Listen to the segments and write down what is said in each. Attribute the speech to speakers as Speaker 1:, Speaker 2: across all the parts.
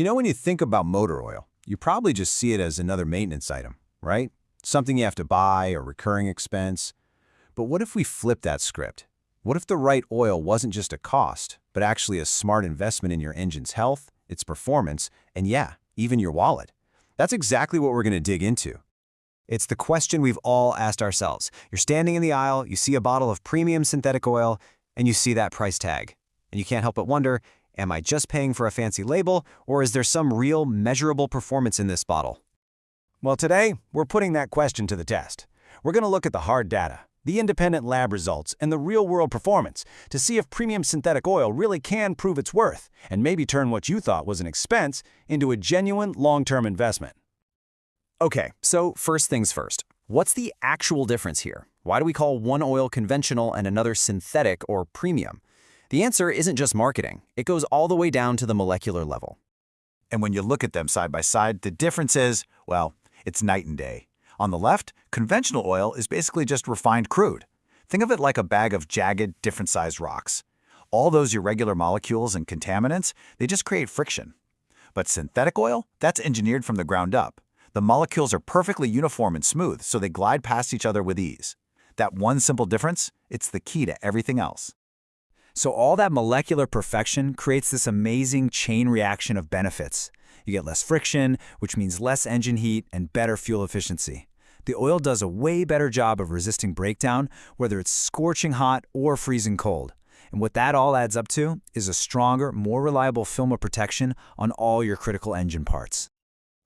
Speaker 1: When you think about motor oil, you probably just see it as another maintenance item, right? Something you have to buy, a recurring expense. But what if we flip that script? What if the right oil wasn't just a cost, but actually a smart investment in your engine's health, its performance, and yeah, even your wallet? That's exactly what we're going to dig into.
Speaker 2: It's the question we've all asked ourselves. You're standing in the aisle, you see a bottle of premium synthetic oil, and you see that price tag. And you can't help but wonder, am I just paying for a fancy label, or is there some real, measurable performance in this bottle? Well, today, we're putting that question to the test. We're going to look at the hard data, the independent lab results, and the real-world performance to see if premium synthetic oil really can prove its worth and maybe turn what you thought was an expense into a genuine long-term investment. Okay, so first things first. What's the actual difference here? Why do we call one oil conventional and another synthetic or premium? The answer isn't just marketing. It goes all the way down to the molecular level.
Speaker 3: And when you look at them side by side, the difference is, well, it's night and day. On the left, conventional oil is basically just refined crude. Think of it like a bag of jagged, different-sized rocks. All those irregular molecules and contaminants, they just create friction. But synthetic oil, that's engineered from the ground up. The molecules are perfectly uniform and smooth, so they glide past each other with ease. That one simple difference, it's the key to everything else.
Speaker 2: So all that molecular perfection creates this amazing chain reaction of benefits. You get less friction, which means less engine heat and better fuel efficiency. The oil does a way better job of resisting breakdown, whether it's scorching hot or freezing cold. And what that all adds up to is a stronger, more reliable film of protection on all your critical engine parts.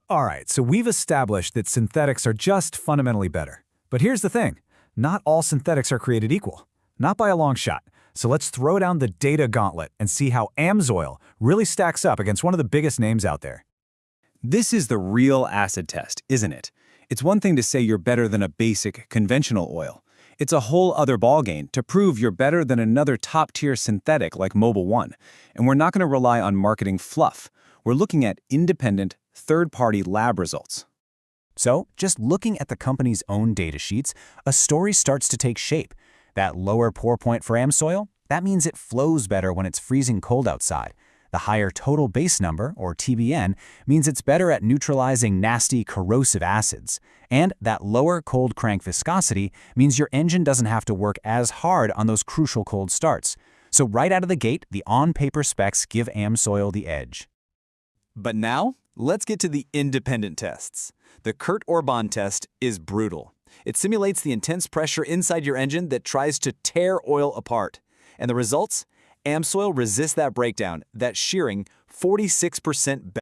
Speaker 4: All right, so we've established that synthetics are just fundamentally better. But here's the thing. Not all synthetics are created equal. Not by a long shot. So let's throw down the data gauntlet and see how Amsoil really stacks up against one of the biggest names out there.
Speaker 5: This is the real acid test, isn't it? It's one thing to say you're better than a basic, conventional oil. It's a whole other ballgame to prove you're better than another top-tier synthetic like Mobil 1. And we're not going to rely on marketing fluff. We're looking at independent, third-party lab results.
Speaker 2: So, just looking at the company's own data sheets, a story starts to take shape. That lower pour point for Amsoil, that means it flows better when it's freezing cold outside. The higher total base number, or TBN, means it's better at neutralizing nasty corrosive acids. And that lower cold crank viscosity means your engine doesn't have to work as hard on those crucial cold starts. So right out of the gate, the on-paper specs give Amsoil the edge.
Speaker 5: But now, let's get to the independent tests. The Kurt-Orban test is brutal. It simulates the intense pressure inside your engine that tries to tear oil apart. And the results? Amsoil resists that breakdown, that shearing 46% better.